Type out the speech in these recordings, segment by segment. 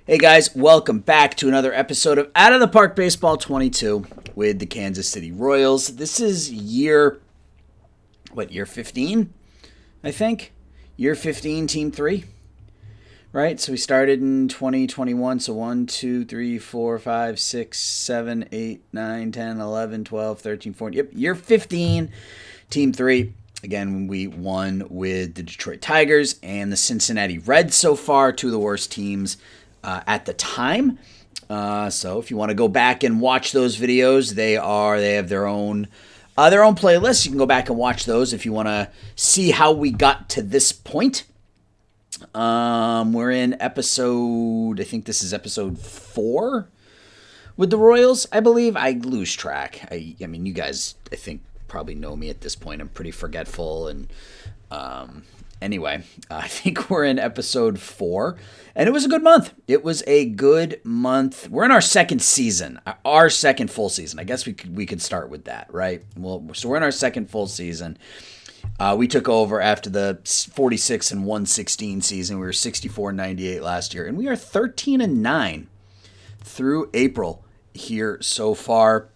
Hey guys, welcome back to another episode of Out of the Park Baseball 22 with the Kansas City Royals. This is year 15, I think? Year 15, Team 3, right? So we started in 2021, so 1, 2, 3, 4, 5, 6, 7, 8, 9, 10, 11, 12, 13, 14. Yep, year 15, Team 3. Again, we won with the Detroit Tigers and the Cincinnati Reds so far, two of the worst teams at the time. So if you want to go back and watch those videos, they have their own playlists. You can go back and watch those if you want to see how we got to this point. We're in episode, I think this is episode 4 with the Royals, I believe. I lose track. I mean, you guys, I think, probably know me at this point. I'm pretty forgetful. And anyway, I think we're in episode 4. And it was a good month. It was a good month. We're in our second season, our second full season. I guess we could start with that, right? Well, so we're in our second full season. We took over after the 46 and 116 season. We were 64 and 98 last year, and we are 13 and 9 through April here so far.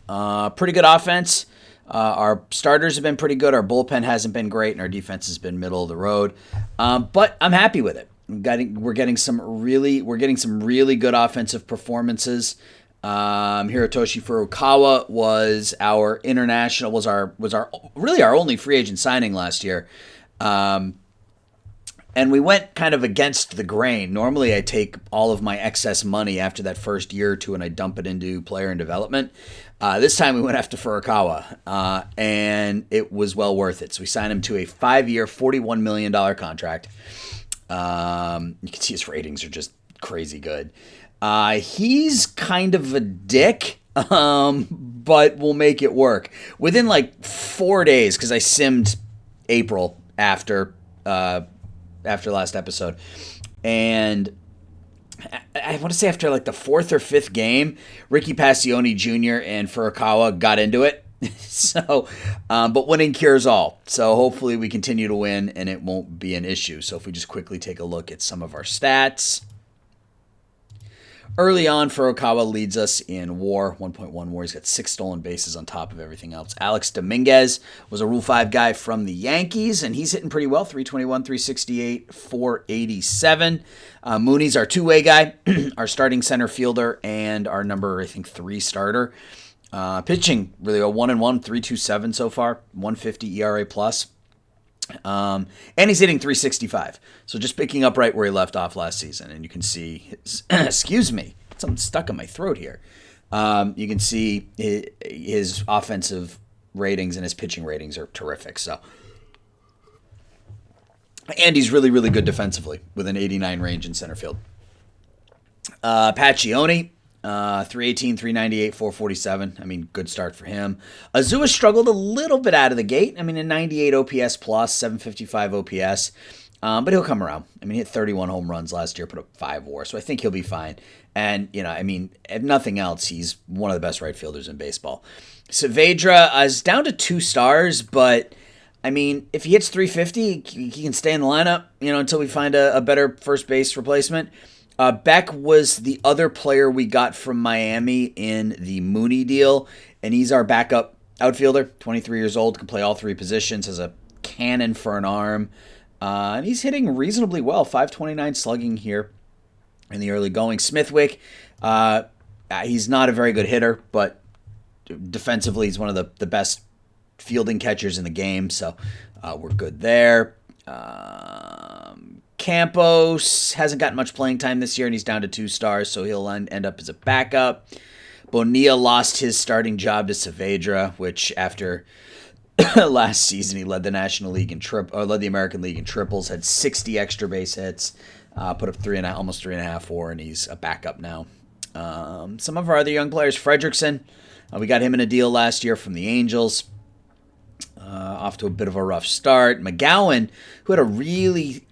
Pretty good offense. Our starters have been pretty good. Our bullpen hasn't been great, and our defense has been middle of the road. But I'm happy with it. We're getting some really good offensive performances. Hirotoshi Furukawa was our only free agent signing last year. And we went kind of against the grain. Normally I take all of my excess money after that first year or two and I dump it into player and development. This time we went after Furukawa, and it was well worth it. So we signed him to a 5-year, $41 million contract. You can see his ratings are just crazy good. He's kind of a dick, but we'll make it work. Within like 4 days, because I simmed April after last episode, and I want to say after like the 4th or 5th game, Ricky Passione Jr. and Furukawa got into it. So, but winning cures all. So hopefully we continue to win and it won't be an issue. So if we just quickly take a look at some of our stats. Early on, Furukawa leads us in WAR, 1.1 WAR. He's got 6 stolen bases on top of everything else. Alex Dominguez was a Rule 5 guy from the Yankees, and he's hitting pretty well, 321, 368, 487. Mooney's our two-way guy, our starting center fielder, and our number, I think, 3 starter. Pitching, really a 1-1, 327 so far, 150 ERA plus. And he's hitting 365. So just picking up right where he left off last season. And you can see his, excuse me, something stuck in my throat here. You can see his offensive ratings and his pitching ratings are terrific. So, and he's really, really good defensively with an 89 range in center field. Passione, 318, 398, 447. I mean, good start for him. Azua struggled a little bit out of the gate. I mean, a 98 OPS plus, 755 OPS. But he'll come around. I mean, he hit 31 home runs last year, put up 5 WAR, so I think he'll be fine. And, I mean, if nothing else, he's one of the best right fielders in baseball. Saavedra is down to 2 stars, but, I mean, if he hits 350, he can stay in the lineup, until we find a better first base replacement. Beck was the other player we got from Miami in the Mooney deal, and he's our backup outfielder, 23 years old, can play all 3 positions, has a cannon for an arm, and he's hitting reasonably well, 529 slugging here in the early going. Smithwick, he's not a very good hitter, but defensively he's one of the best fielding catchers in the game, so we're good there. Campos hasn't gotten much playing time this year, and he's down to 2 stars, so he'll end up as a backup. Bonilla lost his starting job to Saavedra, which after last season he led the National League led the American League in triples, had 60 extra base hits, put up almost 3.5 WAR, and he's a backup now. Some of our other young players, Fredrickson, we got him in a deal last year from the Angels. Off to a bit of a rough start. McGowan, who had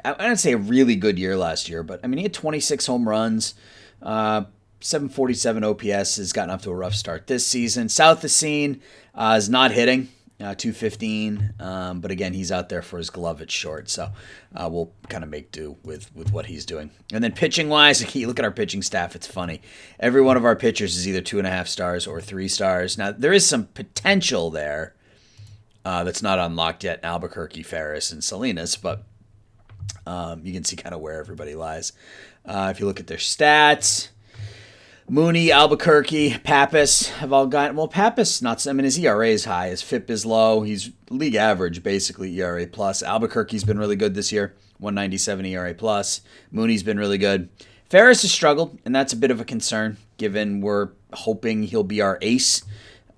I don't say a really good year last year, but I mean, he had 26 home runs, 747 OPS, has gotten off to a rough start this season. South Scene is not hitting. 215. But again, he's out there for his glove at short, so we'll kind of make do with what he's doing. And then pitching wise, you look at our pitching staff. It's funny. Every one of our pitchers is either 2.5 stars or 3 stars. Now there is some potential there that's not unlocked yet in Albuquerque, Ferris, and Salinas, but you can see kind of where everybody lies. If you look at their stats, Mooney, Albuquerque, Pappas have all gotten... Well, Pappas, his ERA is high. His FIP is low. He's league average, basically, ERA+. Albuquerque's been really good this year, 197 ERA+. Mooney's been really good. Ferris has struggled, and that's a bit of a concern, given we're hoping he'll be our ace.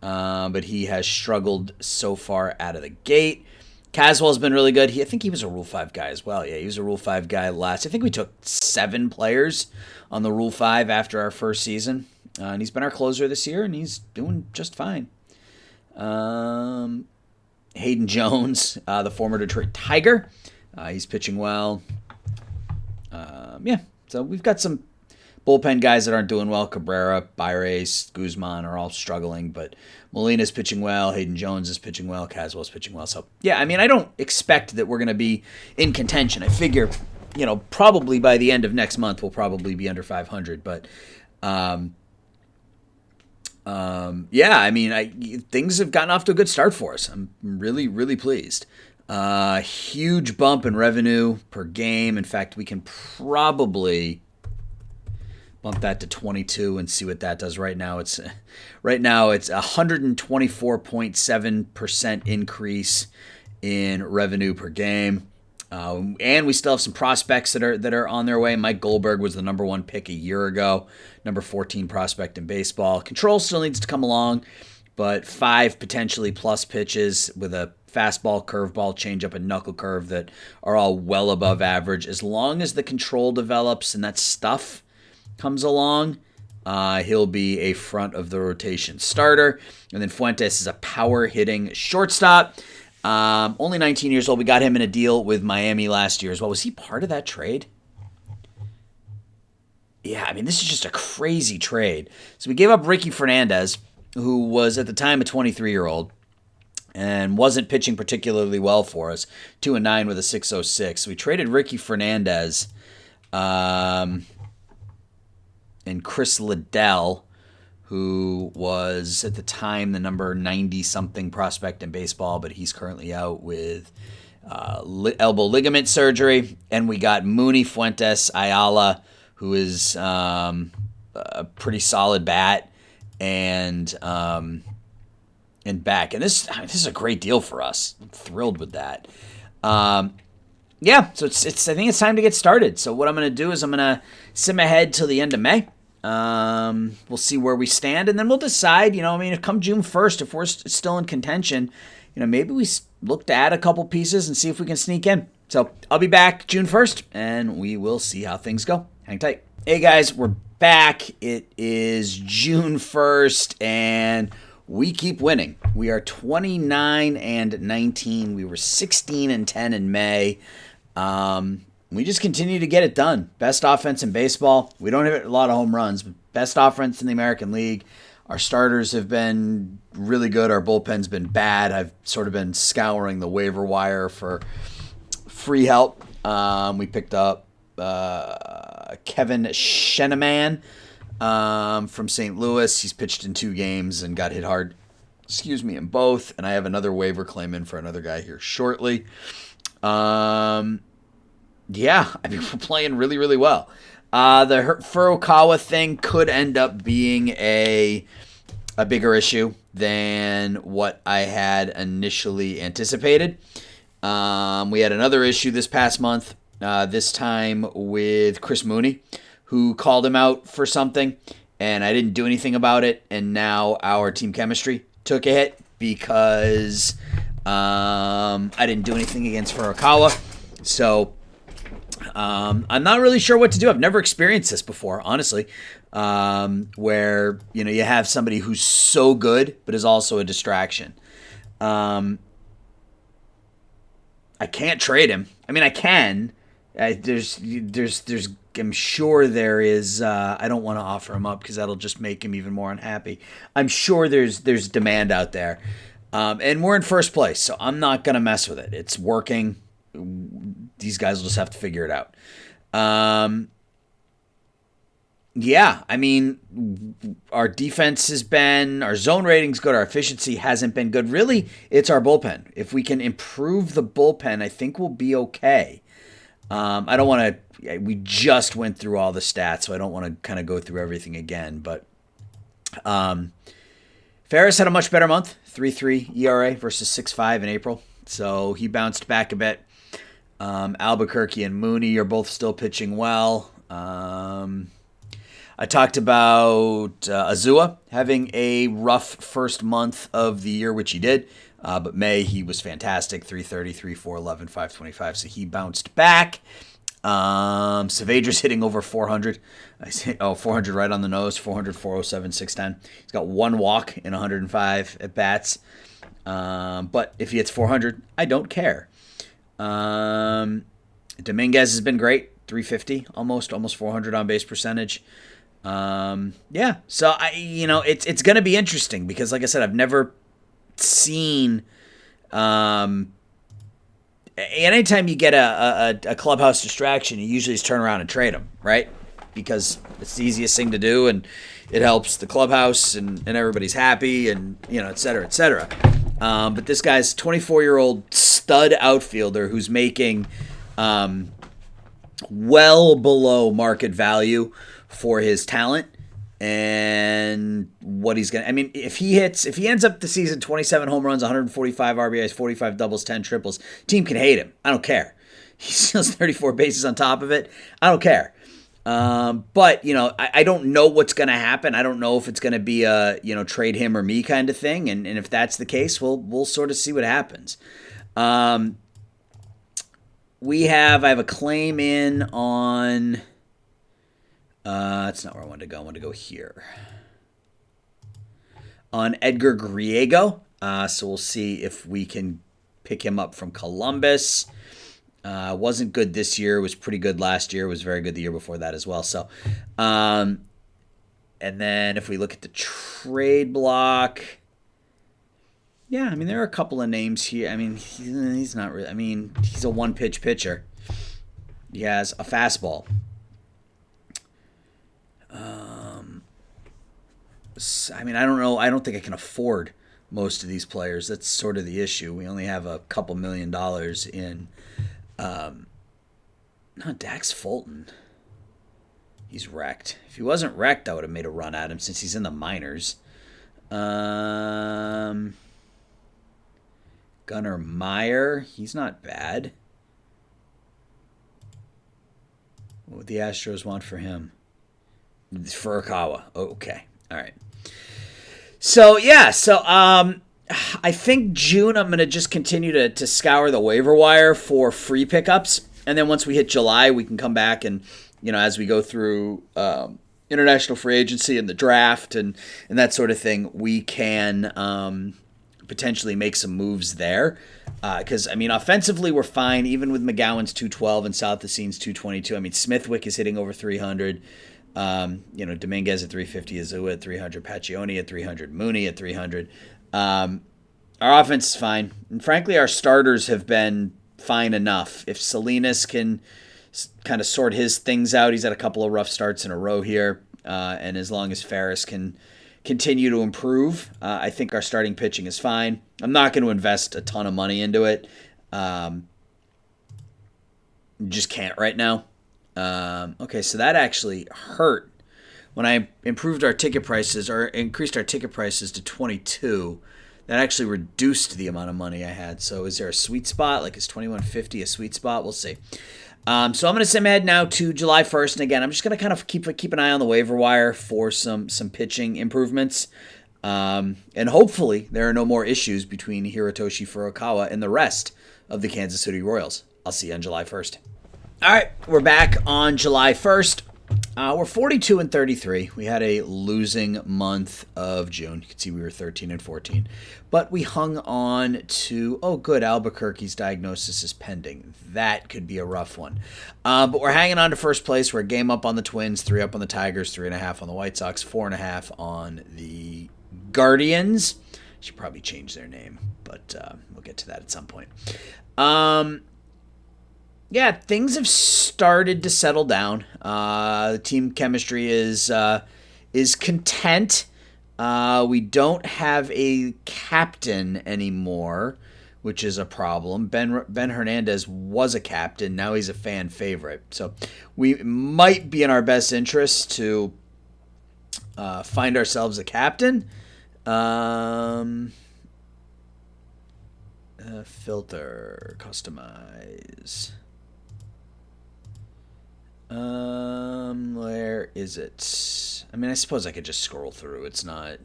But he has struggled so far out of the gate. Caswell's been really good. I think he was a Rule 5 guy as well. Yeah, he was a Rule 5 guy last. I think we took 7 players on the Rule 5 after our first season. And he's been our closer this year, and he's doing just fine. Hayden Jones, the former Detroit Tiger. He's pitching well. So we've got some bullpen guys that aren't doing well. Cabrera, Baires, Guzman are all struggling, but Molina's pitching well. Hayden Jones is pitching well. Caswell's pitching well. So, yeah, I don't expect that we're going to be in contention. I figure, probably by the end of next month, we'll probably be under 500. But, things have gotten off to a good start for us. I'm really, really pleased. Huge bump in revenue per game. In fact, we can probably bump that to 22 and see what that does. Right now it's 124.7% increase in revenue per game. And we still have some prospects that are on their way. Mike Goldberg was the number 1 pick a year ago, number 14 prospect in baseball. Control still needs to come along, but 5 potentially plus pitches with a fastball, curveball, changeup, and knuckle curve that are all well above average. As long as the control develops and that stuff comes along, he'll be a front of the rotation starter. And then Fuentes is a power hitting shortstop. Only 19 years old. We got him in a deal with Miami last year as well. Was he part of that trade? Yeah, this is just a crazy trade. So we gave up Ricky Fernandez, who was at the time a 23-year-old and wasn't pitching particularly well for us. 2-9 with a 6.06. So we traded Ricky Fernandez and Chris Liddell, who was at the time the number 90-something prospect in baseball, but he's currently out with elbow ligament surgery. And we got Mooney, Fuentes, Ayala, who is a pretty solid bat, and back. And this is a great deal for us. I'm thrilled with that. So it's I think it's time to get started. So what I'm going to do is I'm going to sim ahead till the end of May. We'll see where we stand, and then we'll decide, if come June 1st, if we're still in contention, maybe we look to add a couple pieces and see if we can sneak in. So I'll be back June 1st, and we will see how things go. Hang tight. Hey guys, we're back. It is June 1st, and we keep winning. We are 29-19. We were 16-10 in May. We just continue to get it done. Best offense in baseball. We don't have a lot of home runs, but best offense in the American League. Our starters have been really good. Our bullpen's been bad. I've sort of been scouring the waiver wire for free help. We picked up Kevin Sheneman from St. Louis. He's pitched in 2 games and got hit hard, in both. And I have another waiver claim in for another guy here shortly. We're playing really, really well. The Furukawa thing could end up being a bigger issue than what I had initially anticipated. We had another issue this past month, this time with Chris Mooney, who called him out for something, and I didn't do anything about it, and now our team chemistry took a hit because I didn't do anything against Furukawa. So I'm not really sure what to do. I've never experienced this before, honestly, where you have somebody who's so good but is also a distraction. I can't trade him. I can. I'm sure there is. I don't want to offer him up because that'll just make him even more unhappy. I'm sure there's demand out there. And we're in first place, so I'm not going to mess with it. It's working. These guys will just have to figure it out. Yeah, I mean, our defense has been, our zone rating's good, our efficiency hasn't been good. Really, it's our bullpen. If we can improve the bullpen, I think we'll be okay. I don't want to, we just went through all the stats, so I don't want to kind of go through everything again. But Ferris had a much better month, 3.3 ERA versus 6.5 in April. So he bounced back a bit. Albuquerque and Mooney are both still pitching well. I talked about Azua having a rough first month of the year, which he did. But May, he was fantastic, 330, 311, 525. So he bounced back. Saavedra's hitting over 400. 400 right on the nose, 400, 407, 610. He's got one walk in 105 at bats. But if he hits 400, I don't care. Dominguez has been great, 350, almost 400 on base percentage. Yeah, so it's going to be interesting because, like I said, I've never seen. Anytime you get a clubhouse distraction, you usually just turn around and trade them, right? Because it's the easiest thing to do, and it helps the clubhouse, and everybody's happy, and et cetera, et cetera. But this guy's 24-year-old stud outfielder who's making well below market value for his talent and what he's gonna. I mean, if he ends up the season 27 home runs, 145 RBIs, 45 doubles, 10 triples, team can hate him. I don't care. He steals 34 bases on top of it. I don't care. But I don't know what's gonna happen. I don't know if it's gonna be a trade him or me kind of thing. And if that's the case, we'll sort of see what happens. I have a claim in on. That's not where I wanted to go. I want to go here. On Edgar Griego. So we'll see if we can pick him up from Columbus. Wasn't good this year. Was pretty good last year. Was very good the year before that as well. So, and then if we look at the trade block. Yeah, I mean, there are a couple of names here. I mean, he's not really. I mean, he's a one-pitch pitcher. He has a fastball. I mean, I don't know. I don't think I can afford most of these players. That's sort of the issue. We only have a couple $1 million in. Not Dax Fulton. He's wrecked. If he wasn't wrecked, I would have made a run at him since he's in the minors. Gunnar Meyer. He's not bad. What would the Astros want for him? Furukawa. Oh, okay. All right. So, yeah. So, I think June I'm going to just continue to scour the waiver wire for free pickups. And then once we hit July, we can come back and, as we go through international free agency and the draft and that sort of thing, we can potentially make some moves there. Because, I mean, offensively, we're fine, even with McGowan's 212 and South Ocean's 222. I mean, Smithwick is hitting over 300. Dominguez at 350, Azua at 300, Paccioni at 300, Mooney at 300. Our offense is fine. And frankly, our starters have been fine enough. If Salinas can kind of sort his things out, he's had a couple of rough starts in a row here. And as long as Ferris can continue to improve, I think our starting pitching is fine. I'm not going to invest a ton of money into it. Just can't right now. Okay, so that actually hurt. When I improved our ticket prices or increased our ticket prices to 22, that actually reduced the amount of money I had. So is there a sweet spot? Like, is 21.50 a sweet spot? We'll see. So I'm going to send ahead now to July 1st. And again, I'm just going to kind of keep an eye on the waiver wire for some pitching improvements. And hopefully there are no more issues between Hirotoshi Furukawa and the rest of the Kansas City Royals. I'll see you on July 1st. All right, we're back on July 1st. We're 42 and 33. We had a losing month of June. You can see we were 13 and 14. But we hung on to, Albuquerque's diagnosis is pending. That could be a rough one. But we're hanging on to first place. We're a game up on the Twins, 3 up on the Tigers, 3.5 on the White Sox, 4.5 on the Guardians. Should probably change their name, but we'll get to that at some point. Yeah, things have started to settle down. The team chemistry is content. We don't have a captain anymore, which is a problem. Ben Hernandez was a captain. Now he's a fan favorite. So we might be in our best interest to find ourselves a captain. Filter, customize. Where is it? I mean, I suppose I could just scroll through. It's not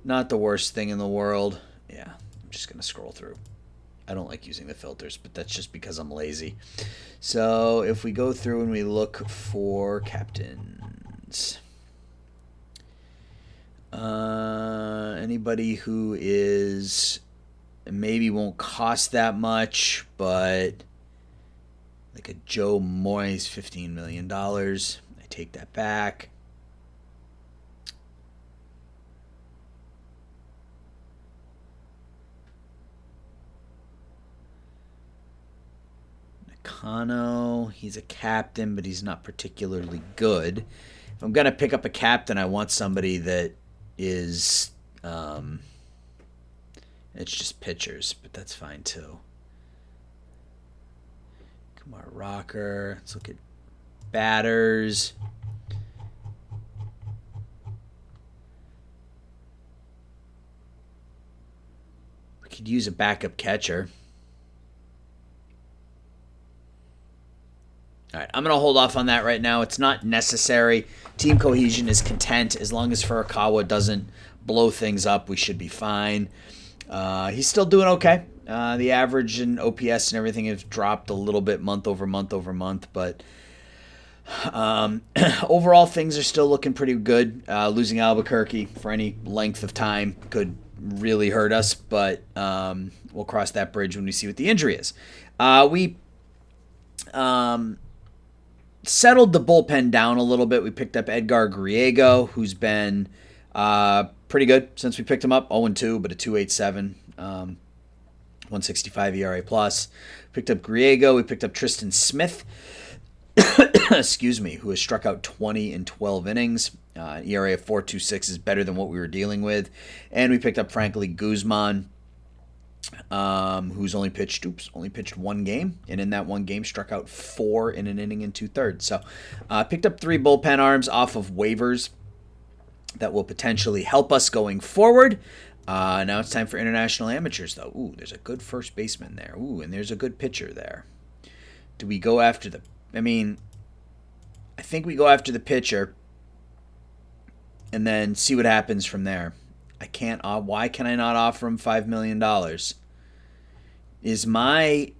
the worst thing in the world. Yeah, I'm just gonna scroll through. I don't like using the filters, but that's just because I'm lazy. So if we go through and we look for captains, anybody who is maybe won't cost that much, but like a Joe Moyes, $15 million. I take that back. Nakano, he's a captain, but he's not particularly good. If I'm going to pick up a captain, I want somebody that is... it's just pitchers, but that's fine too. Kumar Rocker. Let's look at batters. We could use a backup catcher. All right, I'm going to hold off on that right now. It's not necessary. Team cohesion is content. As long as Furukawa doesn't blow things up, we should be fine. He's still doing okay. The average and OPS and everything has dropped a little bit month over month, but overall things are still looking pretty good. Losing Albuquerque for any length of time could really hurt us, but we'll cross that bridge when we see what the injury is. We settled the bullpen down a little bit. We picked up Edgar Griego, who's been pretty good since we picked him up. 0-2, but a 2.87, 165 ERA plus. Picked up Griego. We picked up Tristan Smith, excuse me, who has struck out 20 in 12 innings. ERA of 4.26 is better than what we were dealing with. And we picked up Franklin Guzman, who's only pitched one game, and in that one game struck out 4 in an inning and 2/3. So picked up 3 bullpen arms off of waivers that will potentially help us going forward. Now it's time for international amateurs, though. Ooh, there's a good first baseman there. Ooh, and there's a good pitcher there. Do we go after the... I think we go after the pitcher and then see what happens from there. I can't... why can I not offer him $5 million? Is my...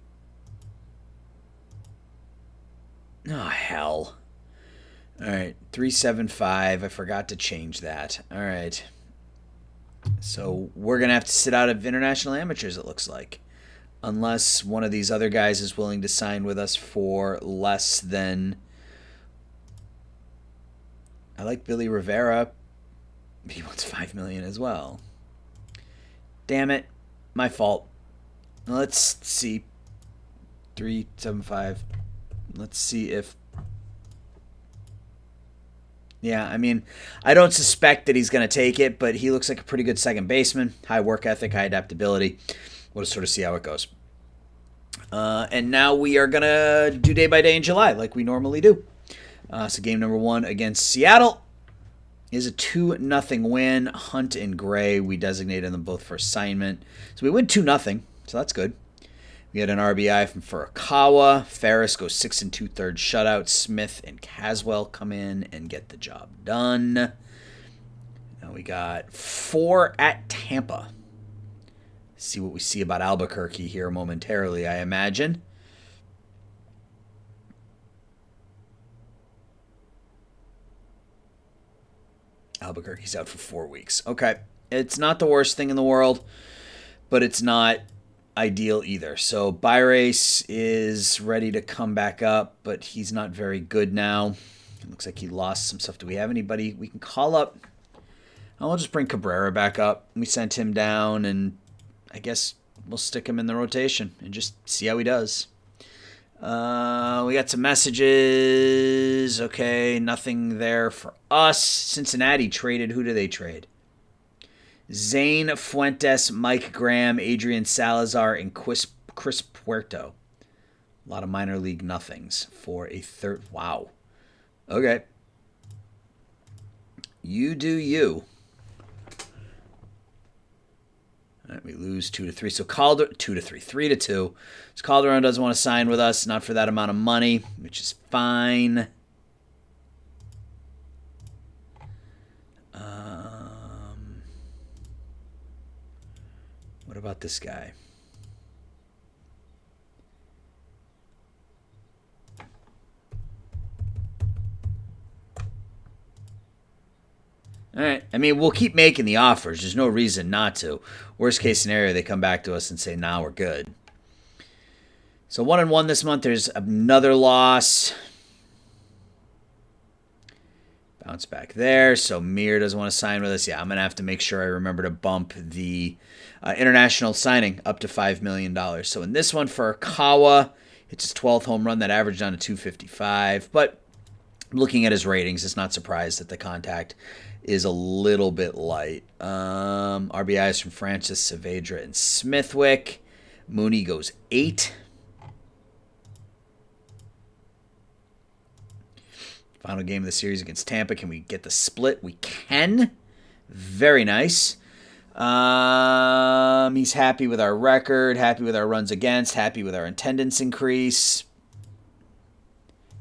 Oh, hell. All right, 375. I forgot to change that. All right. So we're going to have to sit out of international amateurs, it looks like. Unless one of these other guys is willing to sign with us for less than... I like Billy Rivera. He wants $5 million as well. Damn it. My fault. Let's see. 375. Let's see if... Yeah, I don't suspect that he's going to take it, but he looks like a pretty good second baseman. High work ethic, high adaptability. We'll just sort of see how it goes. And now we are going to do day by day in July like we normally do. So game number 1 against Seattle is a 2-0 win. Hunt and Gray, we designated them both for assignment. So we win 2-0, so that's good. We had an RBI from Furukawa. Ferris goes 6 2/3 shutout. Smith and Caswell come in and get the job done. Now we got 4 at Tampa. See what we see about Albuquerque here momentarily, I imagine. Albuquerque's out for 4 weeks. Okay. It's not the worst thing in the world, but it's not ideal either. So Byrace is ready to come back up, but he's not very good now. It looks like he lost some stuff. Do we have anybody we can call up? I'll just bring Cabrera back up. We sent him down, and I guess we'll stick him in the rotation and just see how he does. We got some messages. Okay, nothing there for us. Cincinnati traded. Who do they trade? Zane Fuentes, Mike Graham, Adrian Salazar, and Chris Puerto. A lot of minor league nothings for a third. Wow. Okay. You do you. All right, we lose 2-3. So 2-3, 3-2. So Calderon doesn't want to sign with us, not for that amount of money, which is fine. What about this guy? All right. I mean, we'll keep making the offers. There's no reason not to. Worst case scenario, they come back to us and say, nah, we're good. So 1-1 this month. There's another loss. Bounce back there. So Mir doesn't want to sign with us. Yeah, I'm going to have to make sure I remember to bump the international signing up to $5 million. So in this one for Kawa, it's his 12th home run that averaged down to 255. But looking at his ratings, it's not surprised that the contact is a little bit light. RBIs from Francis, Saavedra, and Smithwick. Mooney goes 8. Final game of the series against Tampa. Can we get the split? We can. Very nice. He's happy with our record, happy with our runs against, happy with our attendance increase.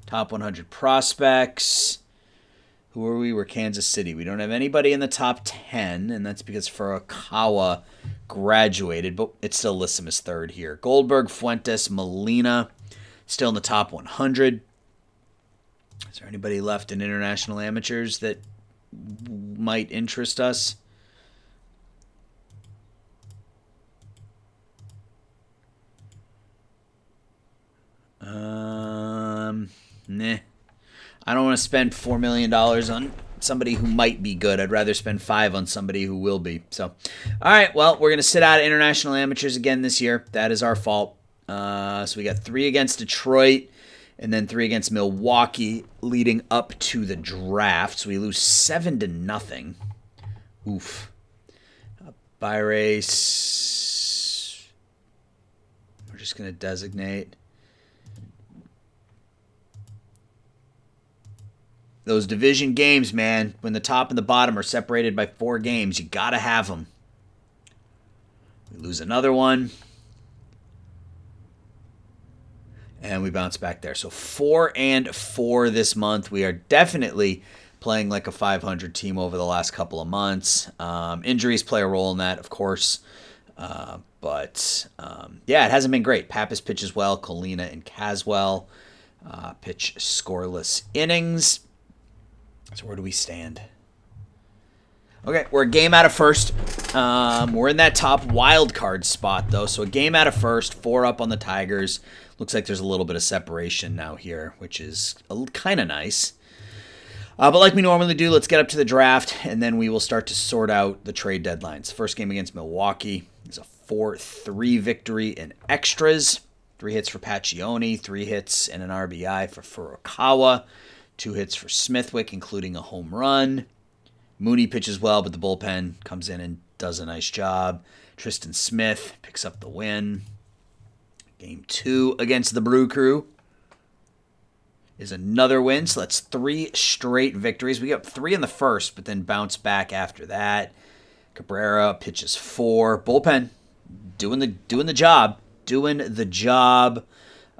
Top 100 prospects. Who are we? We're Kansas City. We don't have anybody in the top 10, and that's because Furukawa graduated, but it still lists him as third here. Goldberg, Fuentes, Molina, still in the top 100. Is there anybody left in international amateurs that might interest us? Nah. I don't want to spend $4 million on somebody who might be good. I'd rather spend $5 on somebody who will be. So, all right, well, we're going to sit out international amateurs again this year. That is our fault. So we got 3 against Detroit and then 3 against Milwaukee leading up to the draft. So we lose 7-0. Oof. By race. We're just going to designate. Those division games, man, when the top and the bottom are separated by 4 games, you got to have them. We lose another one. And we bounce back there. So 4-4 this month. We are definitely playing like a 500 team over the last couple of months. Injuries play a role in that, of course. But yeah, it hasn't been great. Pappas pitches well. Colina and Caswell pitch scoreless innings. So where do we stand? Okay, we're a game out of first. We're in that top wild card spot, though. So a game out of first, 4 up on the Tigers. Looks like there's a little bit of separation now here, which is kind of nice. But like we normally do, let's get up to the draft, and then we will start to sort out the trade deadlines. First game against Milwaukee is a 4-3 victory in extras. 3 hits for Paccioni, 3 hits and an RBI for Furukawa. 2 hits for Smithwick, including a home run. Mooney pitches well, but the bullpen comes in and does a nice job. Tristan Smith picks up the win. Game 2 against the Brew Crew is another win. So that's 3 straight victories. We got 3 in the first, but then bounce back after that. Cabrera pitches 4. Bullpen doing the job.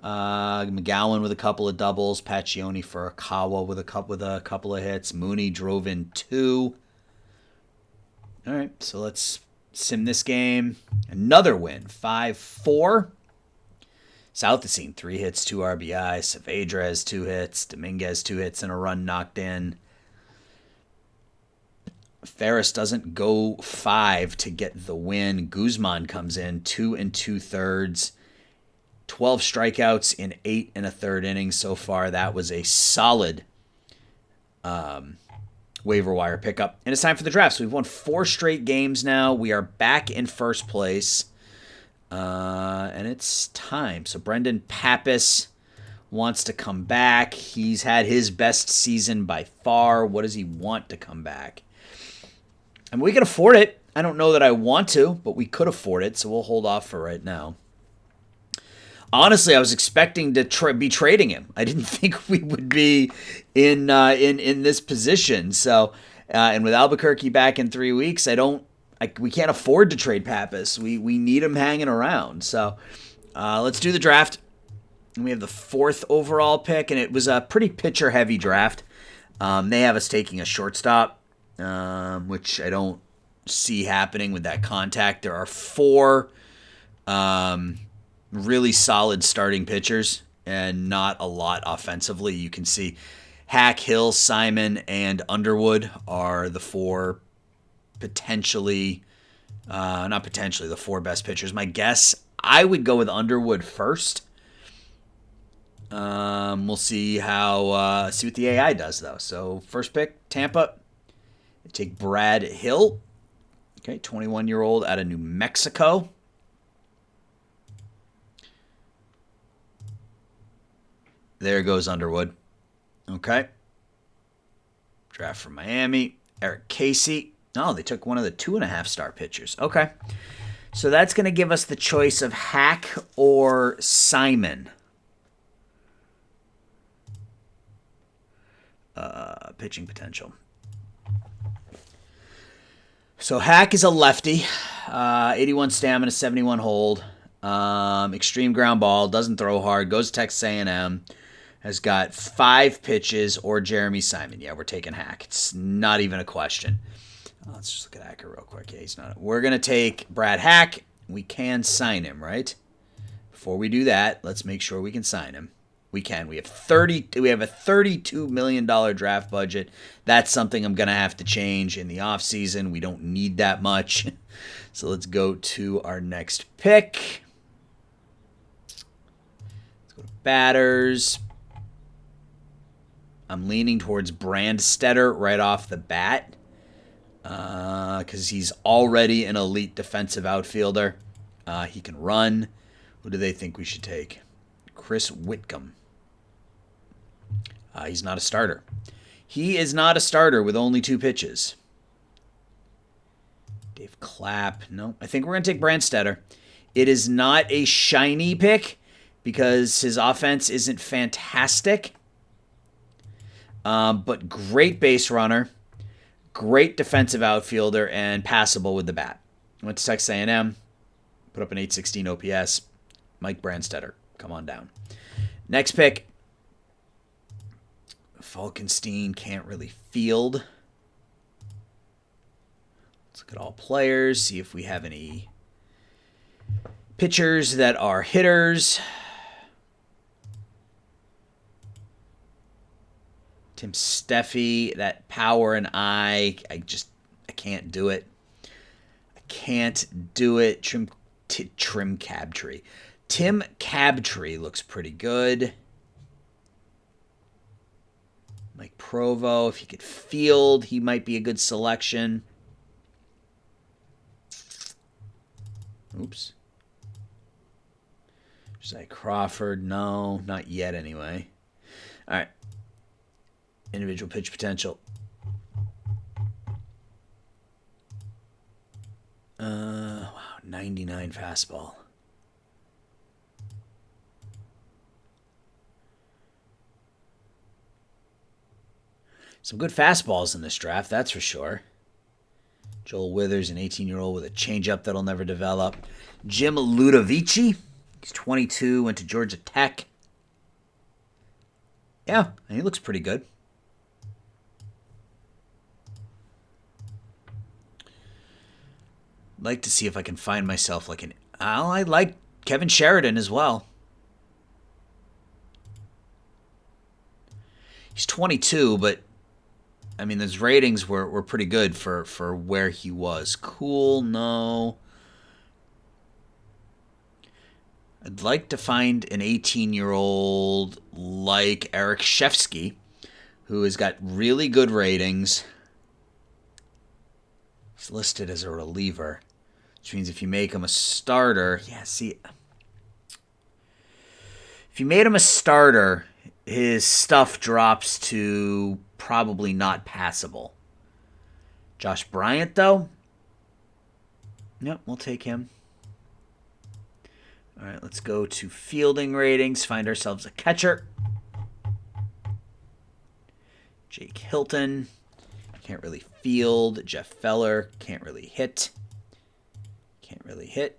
McGowan with a couple of doubles. Paccioni for Akawa with a couple of hits. Mooney drove in 2. All right, so let's sim this game. Another win, 5-4. South has seen 3 hits, 2 RBI. Saavedra has 2 hits. Dominguez 2 hits and a run knocked in. Ferris doesn't go 5 to get the win. Guzman comes in 2 2/3. 12 strikeouts in 8 1/3 innings so far. That was a solid waiver wire pickup. And it's time for the draft. So we've won 4 straight games now. We are back in first place. And it's time. So Brendon Pappas wants to come back. He's had his best season by far. What does he want to come back? I mean, we can afford it. I don't know that I want to, but we could afford it, so we'll hold off for right now. Honestly, I was expecting to be trading him. I didn't think we would be in this position. So, and with Albuquerque back in 3 weeks, we can't afford to trade Pappas. We need him hanging around. So, let's do the draft. And we have the 4th overall pick, and it was a pretty pitcher-heavy draft. They have us taking a shortstop, which I don't see happening with that contact. There are 4 really solid starting pitchers and not a lot offensively. You can see Hack, Hill, Simon, and Underwood are the 4 potentially, not potentially, the 4 best pitchers. My guess, I would go with Underwood first. We'll see how see what the AI does though. So first pick, Tampa. They take Brad Hill. Okay, 21-year-old out of New Mexico. There goes Underwood. Okay. Draft from Miami. Eric Casey. Oh, they took one of the 2.5-star pitchers. Okay. So that's going to give us the choice of Hack or Simon. Pitching potential. So Hack is a lefty. 81 stamina, 71 hold. Extreme ground ball. Doesn't throw hard. Goes to Texas A&M. Has got 5 pitches or Jeremy Simon. Yeah, we're taking Hack. It's not even a question. Let's just look at Hacker real quick. Yeah, he's not. We're going to take Brad Hack. We can sign him, right? Before we do that, let's make sure we can sign him. We can. We have a $32 million draft budget. That's something I'm going to have to change in the offseason. We don't need that much. So let's go to our next pick. Let's go to batters. I'm leaning towards Brandstetter right off the bat because he's already an elite defensive outfielder. He can run. Who do they think we should take? Chris Whitcomb. He's not a starter. He is not a starter with only 2 pitches. Dave Clapp. No, I think we're going to take Brandstetter. It is not a shiny pick because his offense isn't fantastic. But great base runner, great defensive outfielder, and passable with the bat. Went to Texas A&M, put up an 816 OPS. Mike Brandstetter, come on down. Next pick, Falkenstein can't really field. Let's look at all players, see if we have any pitchers that are hitters. Tim Steffi, that power and I can't do it. I can't do it. Tim Cabtree. Tim Cabtree looks pretty good. Mike Provo, if he could field, he might be a good selection. Oops. Josiah Crawford, no, not yet anyway. All right. Individual pitch potential. Wow, 99 fastball. Some good fastballs in this draft, that's for sure. Joel Withers, an 18-year-old with a changeup that'll never develop. Jim Ludavichi, he's 22, went to Georgia Tech. Yeah, he looks pretty good. Like to see if I can find myself like I like Kevin Sheridan as well. He's 22, but I mean his ratings were pretty good for where he was. Cool, no. I'd like to find an 18-year-old like Eric Shefsky, who has got really good ratings. He's listed as a reliever, which means if you make him a starter, yeah, see, if you made him a starter, his stuff drops to probably not passable. Josh Bryant, though? Yep, we'll take him. All right, let's go to fielding ratings. Find ourselves a catcher. Jake Hilton. Can't really field. Jeff Feller. Can't really hit. Can't really hit.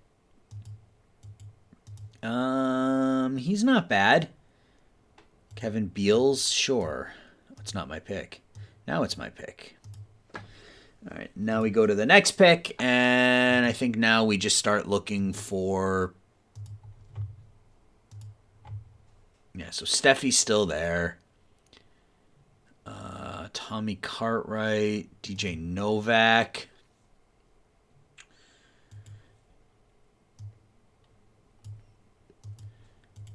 He's not bad. Kevin Beals, sure. It's not my pick. Now it's my pick. All right, now we go to the next pick, and I think now we just start looking for... Yeah, so Steffi's still there. Tommy Cartwright, DJ Novak.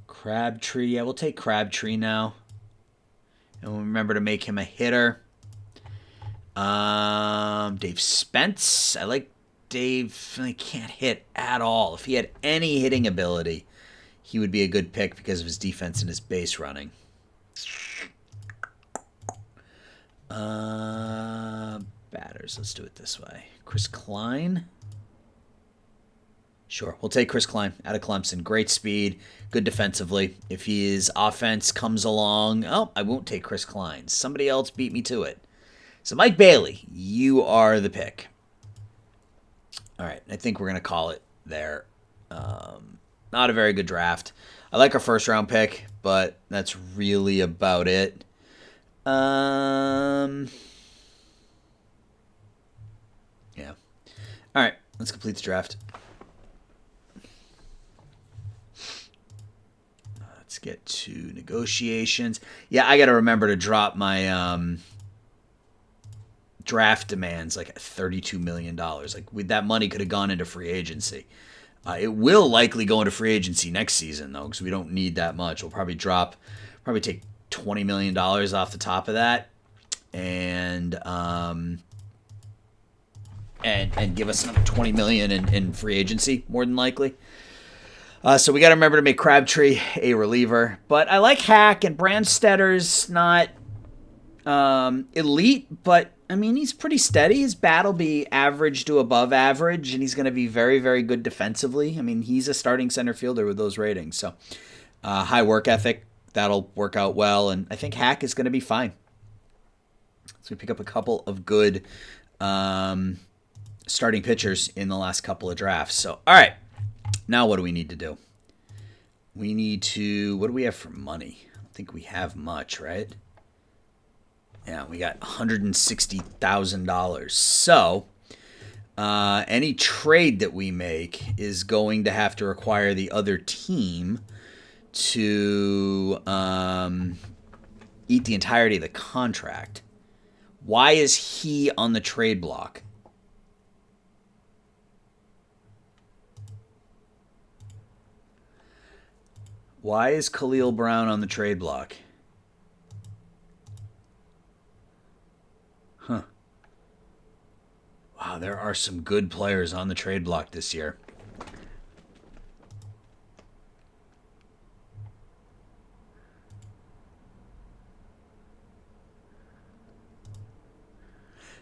Crabtree, yeah, we'll take Crabtree now. And we'll remember to make him a hitter. Dave Spence. I like Dave. He can't hit at all. If he had any hitting ability, he would be a good pick because of his defense and his base running. Batters. Let's do it this way. Chris Klein. Sure, we'll take Chris Klein out of Clemson. Great speed, good defensively. If his offense comes along, I won't take Chris Klein. Somebody else beat me to it. So Mike Bailey, you are the pick. All right, I think we're going to call it there. Not a very good draft. I like our first round pick, but that's really about it. Yeah. All right, let's complete the draft. Let's get to negotiations. Yeah, I got to remember to drop my draft demands like at $32 million. Like that money could have gone into free agency. It will likely go into free agency next season though, because we don't need that much. We'll probably take $20 million off the top of that, and give us another $20 million in free agency, more than likely. So we got to remember to make Crabtree a reliever. But I like Hack, and Brandstetter's not elite, but I mean, he's pretty steady. His bat will be average to above average, and he's going to be very, very good defensively. I mean, he's a starting center fielder with those ratings. So high work ethic, that'll work out well, and I think Hack is going to be fine. So we pick up a couple of good starting pitchers in the last couple of drafts. So, all right. Now what do we need to do? We need to... What do we have for money? I don't think we have much, right? Yeah, we got $160,000. So, any trade that we make is going to have to require the other team to eat the entirety of the contract. Why is he on the trade block? Why is Khalil Brown on the trade block? Huh. Wow, there are some good players on the trade block this year.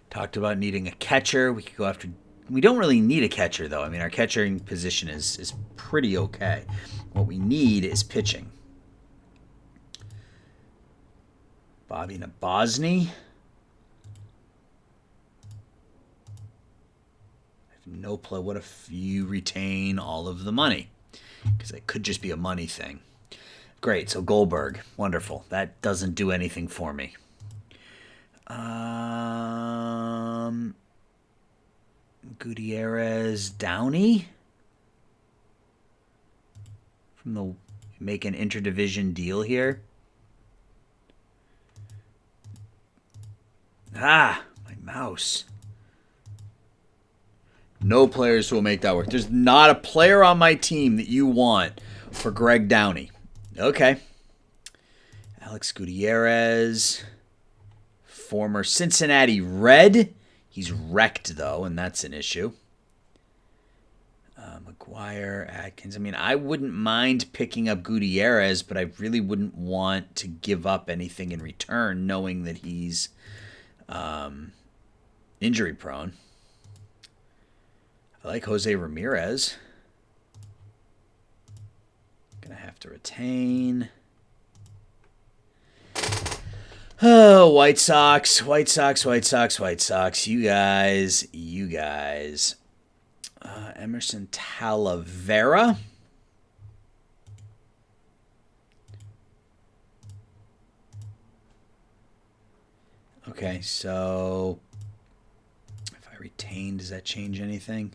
Talked about needing a catcher. We could go after... We don't really need a catcher, though. I mean, our catching position is pretty okay. What we need is pitching. Bobby Nabosny. I have no play. What if you retain all of the money? Because it could just be a money thing. Great. So Goldberg. Wonderful. That doesn't do anything for me. Gutierrez, Downey. From the make an interdivision deal here. My mouse. No players will make that work. There's not a player on my team that you want for Greg Downey. Okay. Alex Gutierrez, former Cincinnati Red. He's wrecked, though, and that's an issue. McGuire, Atkins. I mean, I wouldn't mind picking up Gutierrez, but I really wouldn't want to give up anything in return, knowing that he's injury prone. I like Jose Ramirez. Gonna have to retain. Oh, White Sox. You guys. Emerson Talavera. Okay, so if I retain, does that change anything?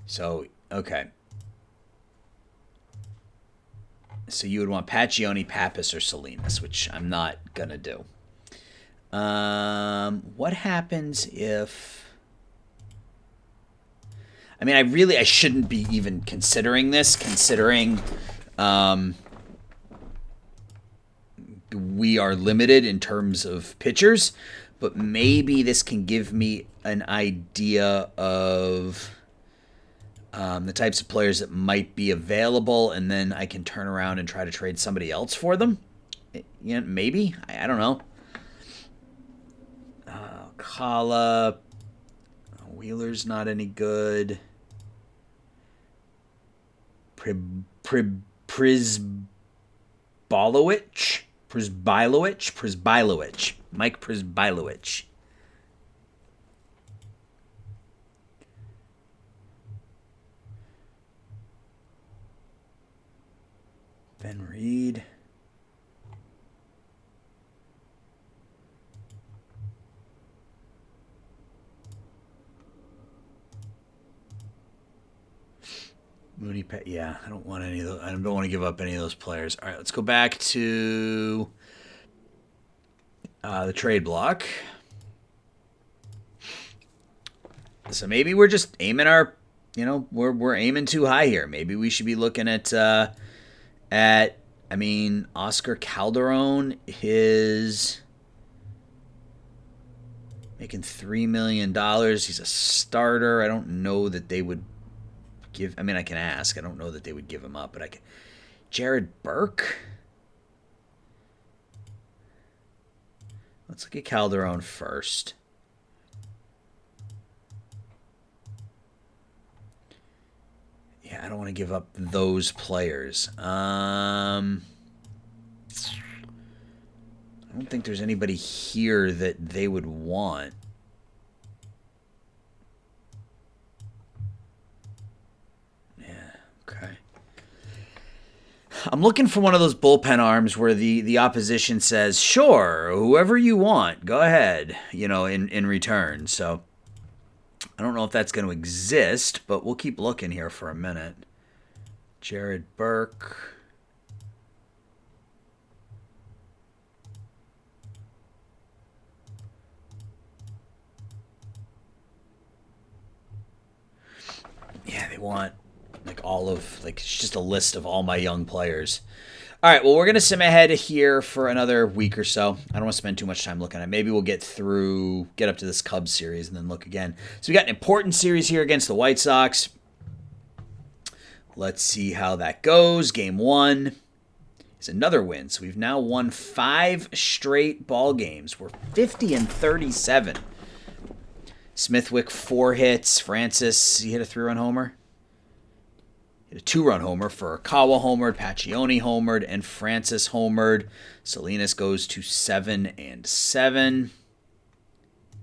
So, okay. So you would want Paccioni, Pappas, or Salinas, which I'm not going to do. What happens if... I mean, I shouldn't be even considering this, considering we are limited in terms of pitchers, but maybe this can give me an idea of the types of players that might be available, and then I can turn around and try to trade somebody else for them. Yeah, maybe. I don't know. Kala. Wheeler's not any good. Prisbilowicz. Mike Prisbilowicz. Ben Reed. Mooney, yeah, I don't want any of those. I don't want to give up any of those players. All right, let's go back to the trade block. So maybe we're just aiming our, we're aiming too high here. Maybe we should be looking at Oscar Calderon is making $3 million. He's a starter. I don't know that they would I can ask. I don't know that they would give him up, but I can. Jared Burke. Let's look at Calderon first. Yeah, I don't want to give up those players. I don't think there's anybody here that they would want. I'm looking for one of those bullpen arms where the opposition says, sure, whoever you want, go ahead, in return. So I don't know if that's going to exist, but we'll keep looking here for a minute. Jared Burke. Yeah, they want... it's just a list of all my young players. All right, well, we're going to sim ahead here for another week or so. I don't want to spend too much time looking at it. Maybe we'll get up to this Cubs series and then look again. So we got an important series here against the White Sox. Let's see how that goes. Game 1 is another win. So we've now won 5 straight ball games. We're 50-37. Smithwick, 4 hits. Francis, he hit a 3-run homer. Hit a 2-run homer. Furukawa homered, Paccioni homered, and Francis homered. Salinas goes to 7-7.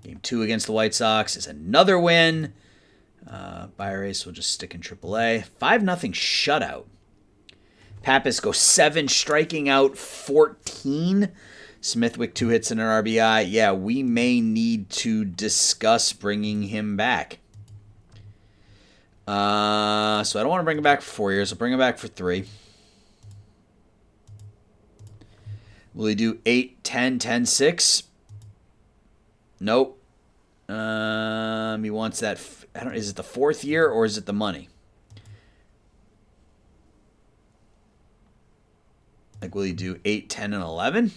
Game 2 against the White Sox is another win. Byrace will just stick in AAA. 5-0 shutout. Pappas goes 7, striking out 14. Smithwick 2 hits and an RBI. Yeah, we may need to discuss bringing him back. So I don't want to bring him back for 4 years. I'll bring him back for 3. Will he do 8, 10, 10, 6? Nope. He wants that. Is it the 4th year or is it the money? Will he do 8, 10, and 11?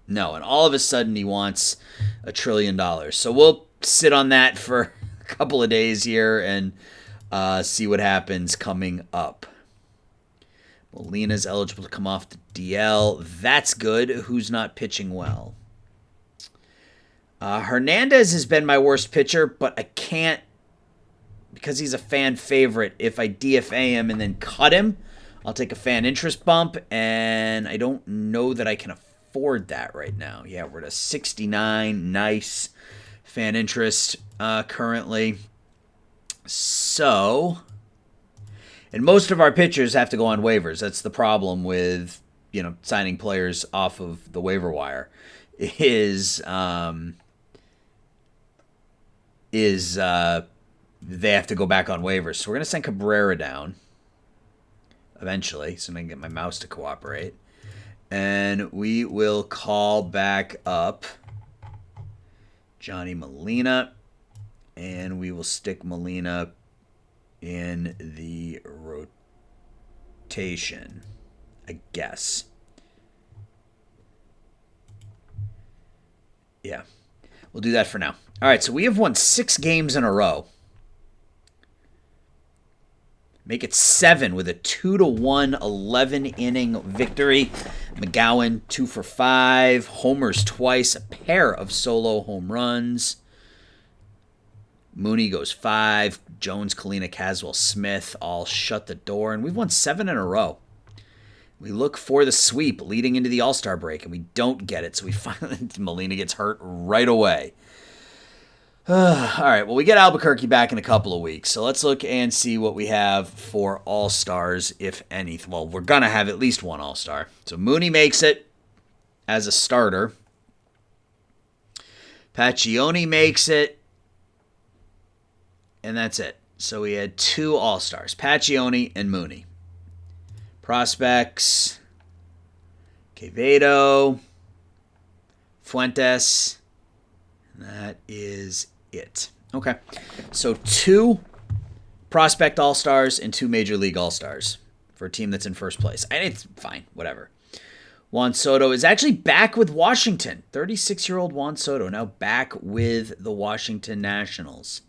No, and all of a sudden he wants $1 trillion. So we'll sit on that for a couple of days here and see what happens coming up. Molina's eligible to come off the DL. That's good. Who's not pitching well? Hernandez has been my worst pitcher, but I can't, because he's a fan favorite. If I DFA him and then cut him, I'll take a fan interest bump, and I don't know that I can afford that right now. Yeah, we're at a 69. Nice fan interest currently. So, and most of our pitchers have to go on waivers. That's the problem with, signing players off of the waiver wire, is they have to go back on waivers. So we're going to send Cabrera down eventually, so I can get my mouse to cooperate. And we will call back up Johnny Molina, and we will stick Molina in the rotation, I guess. Yeah, we'll do that for now. All right, so we have won 6 games in a row. Make it 7 with a 2-1 11-inning victory. McGowan 2 for 5, homers twice, a pair of solo home runs. Mooney goes 5, Jones, Kalina, Caswell, Smith all shut the door, and we've won 7 in a row. We look for the sweep leading into the All-Star break, and we don't get it, so we finally, Molina gets hurt right away. All right, well, we get Albuquerque back in a couple of weeks, so let's look and see what we have for All-Stars, if any. Well, we're going to have at least one All-Star. So Mooney makes it as a starter. Paccioni makes it, and that's it. So we had 2 All-Stars, Paccioni and Mooney. Prospects, Quevedo, Fuentes, and that is it. Okay, so 2 prospect All-Stars and 2 Major League All-Stars for a team that's in first place. And it's fine, whatever. Juan Soto is actually back with Washington. 36-year-old Juan Soto now back with the Washington Nationals.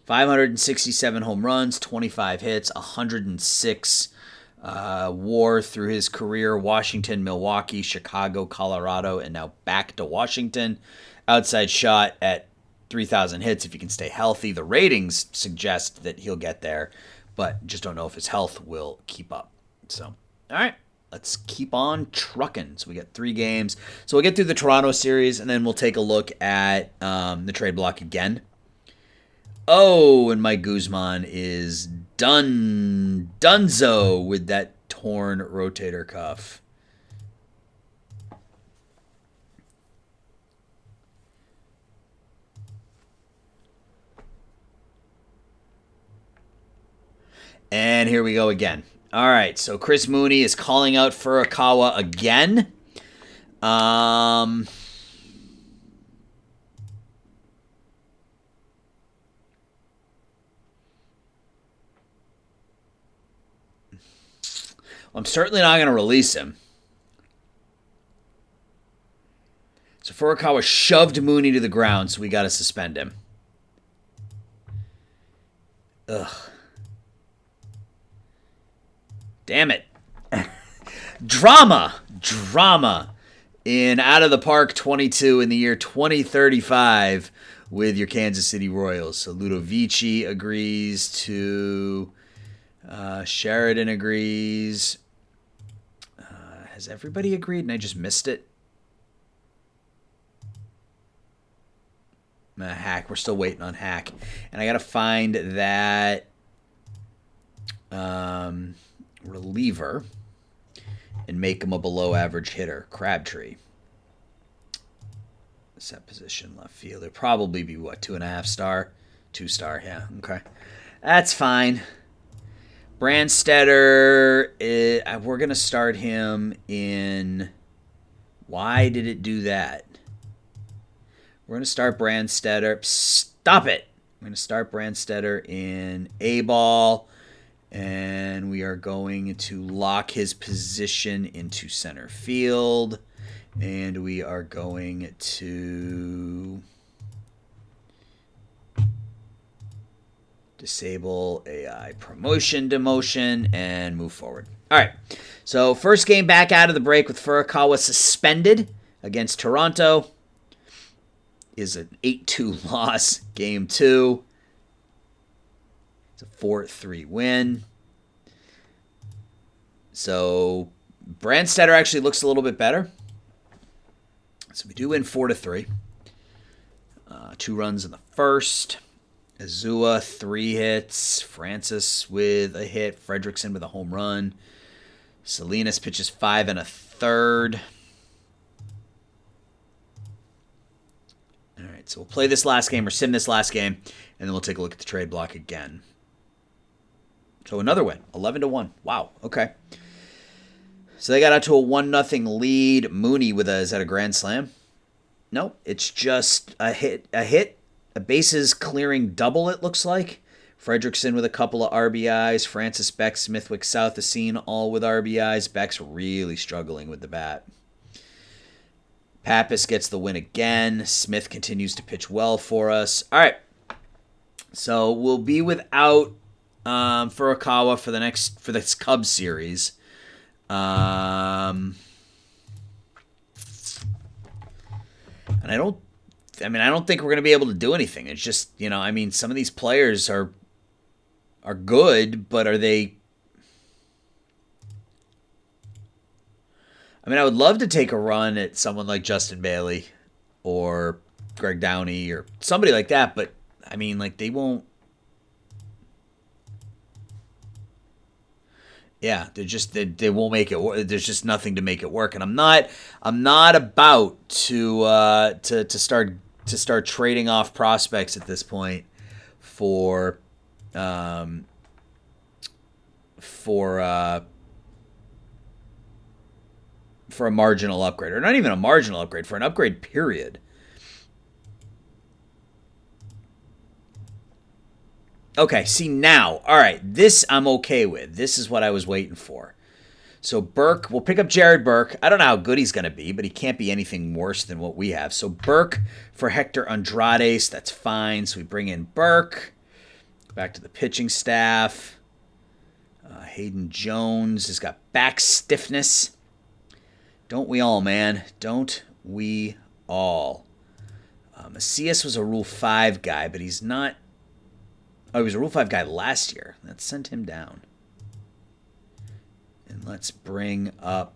567 home runs, 25 hits, 106 WAR through his career. Washington, Milwaukee, Chicago, Colorado, and now back to Washington. Outside shot at 3,000 hits if he can stay healthy. The ratings suggest that he'll get there, but just don't know if his health will keep up. So, all right, let's keep on trucking. So we got 3 games. So we'll get through the Toronto series, and then we'll take a look at the trade block again. Oh, and Mike Guzman is donezo with that torn rotator cuff. And here we go again. All right, so Chris Mooney is calling out Furukawa again. I'm certainly not going to release him. So Furukawa shoved Mooney to the ground, so we got to suspend him. Ugh. Damn it. Drama in Out of the Park 22 in the year 2035 with your Kansas City Royals. So Ludavichi agrees to... Sheridan agrees. Has everybody agreed and I just missed it? Hack. We're still waiting on Hack. And I got to find that reliever and make him a below average hitter. Crabtree. Set position left fielder. Probably be what, 2.5 star? 2 star, yeah. Okay. That's fine. Brandstetter, we're going to start him in... Why did it do that? We're going to start Brandstetter. Stop it! I'm going to start Brandstetter in A-ball, and we are going to lock his position into center field, and we are going to Disable AI promotion, demotion, and move forward. All right. So first game back out of the break with Furukawa suspended against Toronto is an 8-2 loss. Game 2. It's a 4-3 win. So Brandstetter actually looks a little bit better. So we do win 4-3. 2 runs in the first. Azua, 3 hits. Francis with a hit. Fredrickson with a home run. Salinas pitches 5 1/3. All right, so we'll play this last game or sim this last game, and then we'll take a look at the trade block again. So another win, 11-1. Wow, okay. So they got out to a 1-0 lead. Mooney with is that a grand slam? Nope, it's just a hit, a bases clearing double, it looks like. Fredrickson with a couple of RBIs. Francis, Beck, Smithwick, Southacene all with RBIs. Beck's really struggling with the bat. Pappas gets the win again. Smith continues to pitch well for us. All right. So we'll be without Furukawa for this Cubs series. And I don't think we're going to be able to do anything. It's just, some of these players are good, but are they... I would love to take a run at someone like Justin Bailey or Greg Downey or somebody like that, but, they won't... Yeah, they won't make it work. There's just nothing to make it work, and I'm not about to start trading off prospects at this point for a marginal upgrade, or not even a marginal upgrade, for an upgrade period. Okay, see now. All right, this I'm okay with. This is what I was waiting for. So Burke, we'll pick up Jared Burke. I don't know how good he's going to be, but he can't be anything worse than what we have. So Burke for Hector Andrade, so that's fine. So we bring in Burke. Back to the pitching staff. Hayden Jones has got back stiffness. Don't we all, man? Don't we all? Macias was a Rule 5 guy, but he's not... Oh, he was a Rule 5 guy last year. Let's send him down. And let's bring up...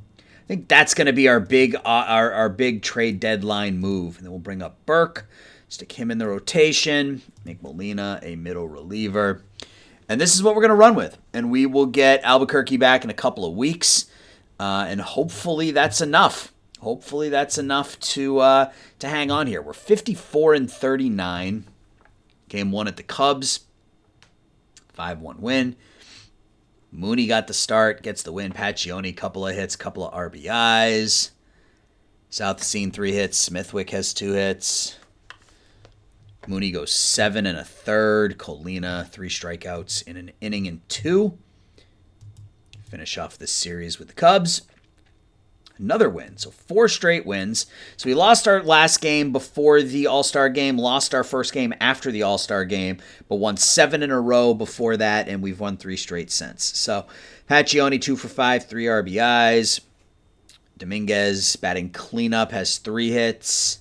I think that's going to be our big trade deadline move. And then we'll bring up Burke, stick him in the rotation, make Molina a middle reliever. And this is what we're going to run with. And we will get Albuquerque back in a couple of weeks. And hopefully that's enough. Hopefully that's enough to hang on here. We're 54-39. Game 1 at the Cubs. 5-1 win. Mooney got the start, gets the win. Paccioni, couple of hits, couple of RBIs. Southacene, 3 hits. Smithwick has 2 hits. Mooney goes 7 1/3. Colina, 3 strikeouts in an inning and 2. Finish off this series with the Cubs. Another win, so 4 straight wins. So we lost our last game before the All-Star game, lost our first game after the All-Star game, but won 7 in a row before that, and we've won 3 straight since. So Paccioni, 2 for 5, 3 RBIs. Dominguez, batting cleanup, has 3 hits.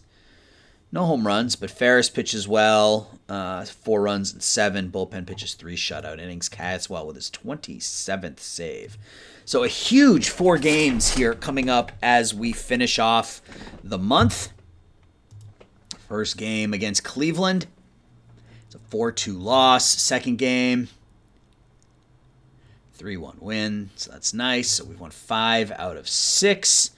No home runs, but Ferris pitches well. 4 runs and 7. Bullpen pitches 3 shutout innings. Caswell with his 27th save. So a huge 4 games here coming up as we finish off the month. First game against Cleveland. It's a 4-2 loss. Second game, 3-1 win. So that's nice. So we've won 5 out of 6.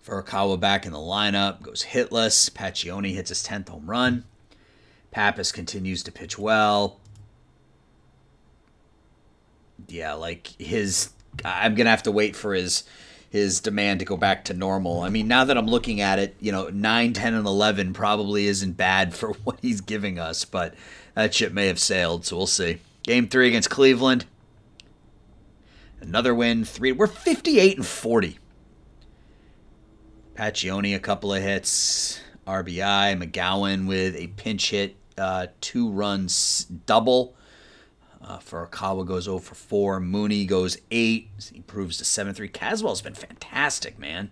Furukawa back in the lineup. Goes hitless. Paccioni hits his 10th home run. Pappas continues to pitch well. Yeah, I'm going to have to wait for his demand to go back to normal. Now that I'm looking at it, 9, 10, and 11 probably isn't bad for what he's giving us, but that ship may have sailed, so we'll see. Game 3 against Cleveland. Another win. 3. We're 58-40. Paccioni, a couple of hits. RBI. McGowan with a pinch hit, 2 runs double. Furukawa goes 0 for 4. Mooney goes 8. He improves to 7-3. Caswell's been fantastic, man.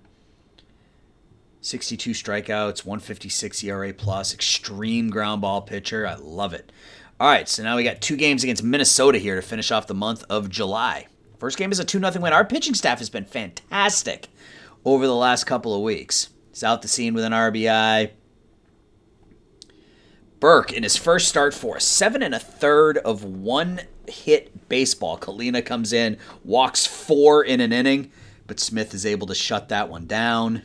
62 strikeouts, 156 ERA plus, extreme ground ball pitcher. I love it. All right, so now we got 2 games against Minnesota here to finish off the month of July. First game is a 2-0 win. Our pitching staff has been fantastic over the last couple of weeks. He's out the scene with an RBI. Burke, in his first start for 7 1/3 of 1-hit baseball. Kalina comes in, walks 4 in an inning, but Smith is able to shut that one down.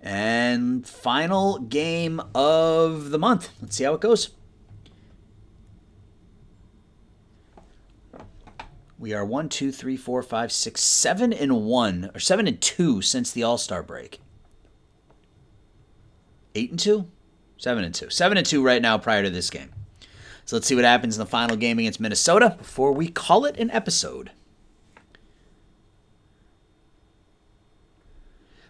And final game of the month. Let's see how it goes. We are 1, 2, 3, 4, 5, 6, 7 1, or 7 2 since the All-Star break. 8 2? 7 2. 7 2 right now prior to this game. So let's see what happens in the final game against Minnesota before we call it an episode.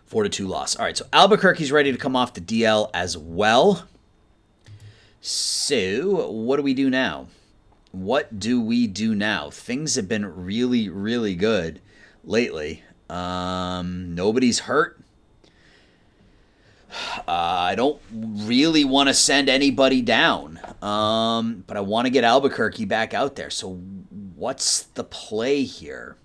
4-2 loss. All right, so Albuquerque's ready to come off the DL as well. So what do we do now? What do we do now? Things have been really, really good lately. Nobody's hurt. I don't really want to send anybody down, but I want to get Albuquerque back out there. So what's the play here?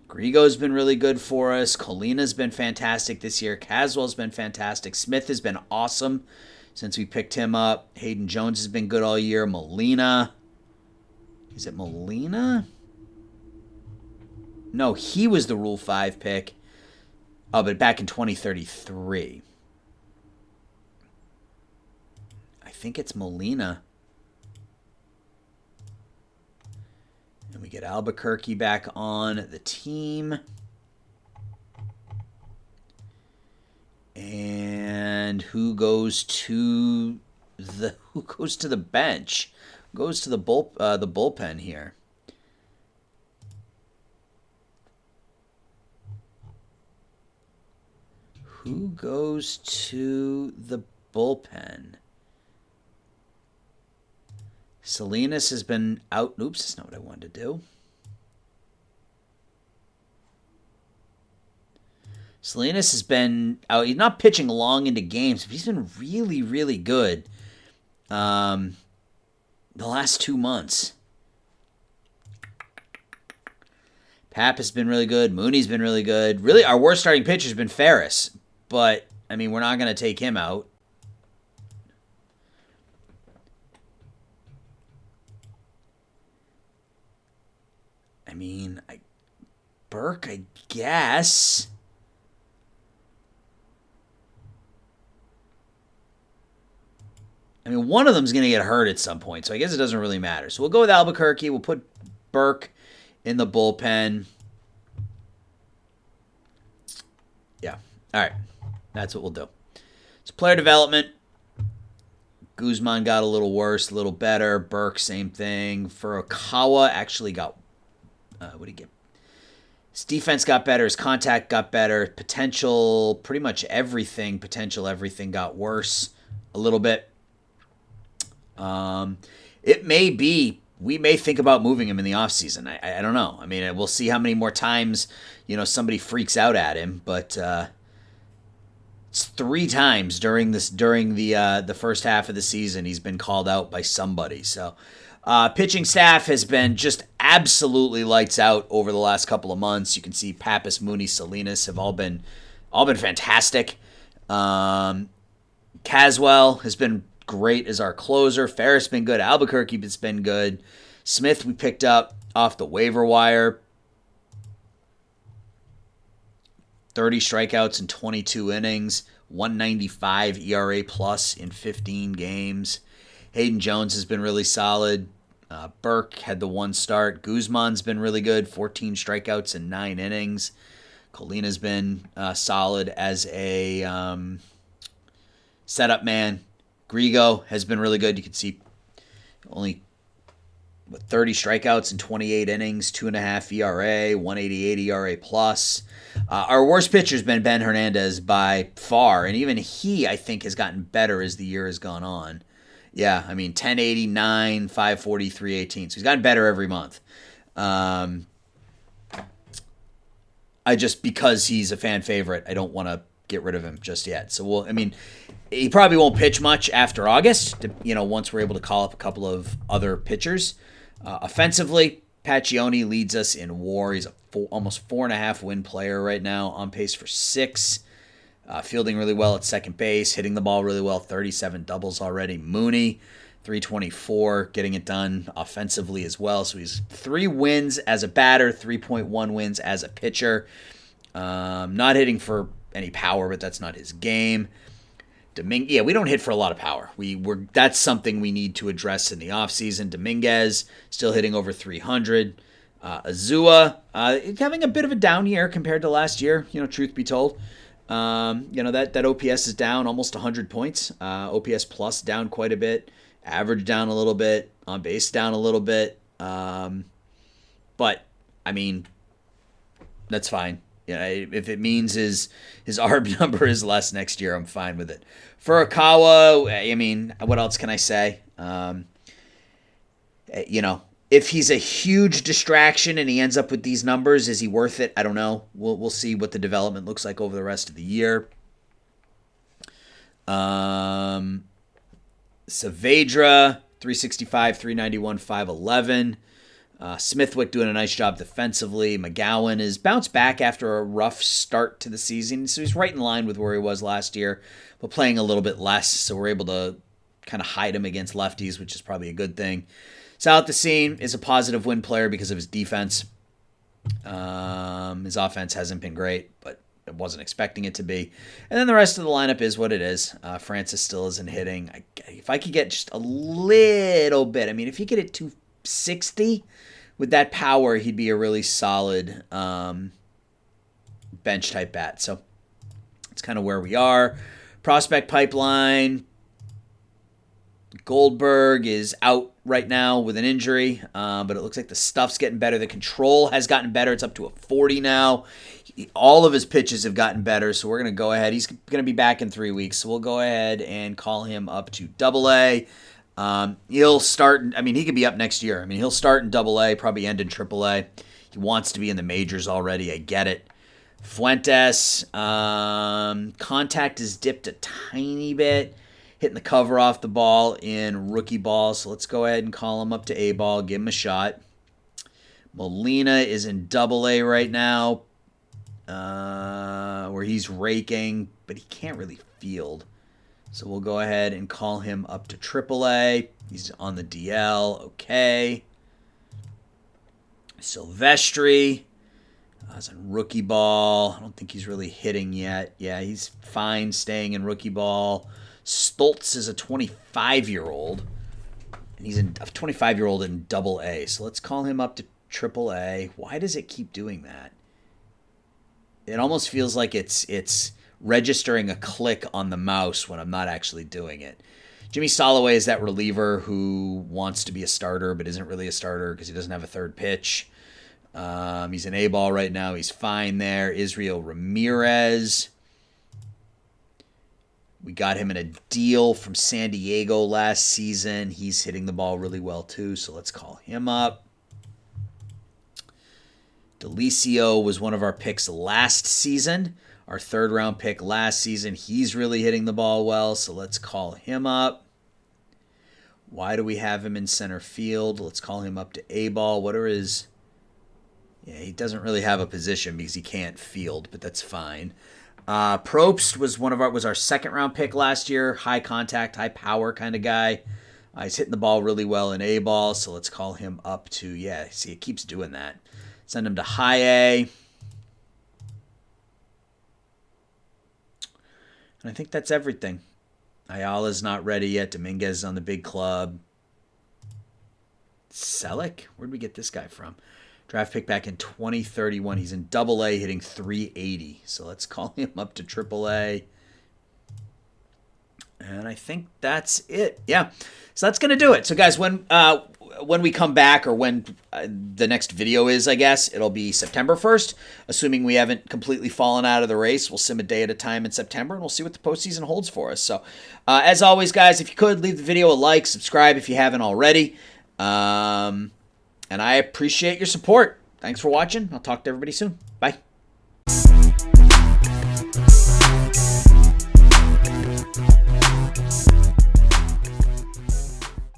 Griego's been really good for us. Colina's been fantastic this year. Caswell's been fantastic. Smith has been awesome since we picked him up. Hayden Jones has been good all year. Molina. Is it Molina? No, he was the Rule 5 pick. Oh, but back in 2033. I think it's Molina. And we get Albuquerque back on the team. And who goes to the bench? Goes to the bullpen here. Who goes to the bullpen? Salinas has been out. Oops, that's not what I wanted to do. Salinas has been out. He's not pitching long into games, but he's been really, really good the last 2 months. Pappas has been really good. Mooney's been really good. Really, our worst starting pitcher has been Ferris. But, I mean, we're not going to take him out. I mean, Burke, I guess. I mean, one of them's going to get hurt at some point, so I guess it doesn't really matter. So we'll go with Albuquerque. We'll put Burke in the bullpen. Yeah. All right. That's what we'll do. So player development. Guzman got a little worse, a little better. Burke, same thing. Furukawa actually got... what did he get? His defense got better. His contact got better. Pretty much everything got worse a little bit. It may be... We may think about moving him in the offseason. I don't know. I mean, we'll see how many more times, somebody freaks out at him. But it's 3 times during the first half of the season he's been called out by somebody. So pitching staff has been just absolutely lights out over the last couple of months. You can see Pappas, Mooney, Salinas have all been fantastic. Caswell has been great as our closer. Ferris been good. Albuquerque has been good. Smith we picked up off the waiver wire. 30 strikeouts in 22 innings. 195 ERA plus in 15 games. Hayden Jones has been really solid. Burke had the 1 start. Guzman's been really good. 14 strikeouts in 9 innings. Colina's been solid as a setup man. Griego has been really good. You can see only 30 strikeouts in 28 innings, 2.5 ERA, 188 ERA plus. Our worst pitcher has been Ben Hernandez by far, and even he, I think, has gotten better as the year has gone on. Yeah, I mean 1089, 540, 318. So he's gotten better every month. I just, because he's a fan favorite, I don't want to get rid of him just yet. So he probably won't pitch much after August, once we're able to call up a couple of other pitchers. Offensively, Paccioni leads us in WAR. He's almost 4.5 win player right now, on pace for 6. Fielding really well at second base, hitting the ball really well, 37 doubles already. Mooney, 324, getting it done offensively as well. So he's 3 wins as a batter, 3.1 wins as a pitcher. Not hitting for any power, but that's not his game. We don't hit for a lot of power. That's something we need to address in the offseason. Dominguez still hitting over 300. Azua having a bit of a down year compared to last year, truth be told. That OPS is down almost 100 points. OPS plus down quite a bit. Average down a little bit. On base down a little bit. But, that's fine. If it means his ARB number is less next year, I'm fine with it. Furukawa, what else can I say? If he's a huge distraction and he ends up with these numbers, is he worth it? I don't know. We'll see what the development looks like over the rest of the year. Saavedra, 365, 391, 511. Smithwick doing a nice job defensively. McGowan is bounced back after a rough start to the season, so he's right in line with where he was last year, but playing a little bit less, so we're able to kind of hide him against lefties, which is probably a good thing. Saltasin is a positive win player because of his defense. His offense hasn't been great, but I wasn't expecting it to be. And then the rest of the lineup is what it is. Francis still isn't hitting. If I could get just a little bit, if he could hit 260 with that power, he'd be a really solid bench-type bat. So it's kind of where we are. Prospect pipeline. Goldberg is out right now with an injury, but it looks like the stuff's getting better. The control has gotten better. It's up to a 40 now. All of his pitches have gotten better, so we're going to go ahead. He's going to be back in 3 weeks, so we'll go ahead and call him up to AA. He'll start, he could be up next year. He'll start in AA, probably end in AAA. He wants to be in the majors already. I get it. Fuentes, contact is dipped a tiny bit. Hitting the cover off the ball in rookie ball. So let's go ahead and call him up to A ball, give him a shot. Molina is in AA right now, where he's raking, but he can't really field. So we'll go ahead and call him up to AAA. He's on the DL. Okay. Silvestri is in rookie ball. I don't think he's really hitting yet. Yeah, he's fine staying in rookie ball. Stoltz is a 25-year-old, and he's a 25-year-old in AA. So let's call him up to AAA. Why does it keep doing that? It almost feels like it's registering a click on the mouse when I'm not actually doing it. Jimmy Soloway is that reliever who wants to be a starter but isn't really a starter because he doesn't have a third pitch. He's in A-ball right now. He's fine there. Israel Ramirez. We got him in a deal from San Diego last season. He's hitting the ball really well too, so let's call him up. Delicio was one of our picks last season, our third-round pick last season. He's really hitting the ball well, so let's call him up. Why do we have him in center field? Let's call him up to A-ball. What are his... Yeah, he doesn't really have a position because he can't field, but that's fine. Probst was our second-round pick last year. High contact, high power kind of guy. He's hitting the ball really well in A-ball, so let's call him up to... Yeah, see, it keeps doing that. Send him to high A. And I think that's everything. Ayala's not ready yet. Dominguez is on the big club. Selleck? Where'd we get this guy from? Draft pick back in 2031. He's in AA hitting 380. So let's call him up to AAA. And I think that's it. Yeah. So that's going to do it. So, guys, when we come back, or when the next video is, I guess, it'll be September 1st. Assuming we haven't completely fallen out of the race, we'll sim a day at a time in September, and we'll see what the postseason holds for us. So, as always, guys, if you could, leave the video a like, subscribe if you haven't already. And I appreciate your support. Thanks for watching. I'll talk to everybody soon. Bye.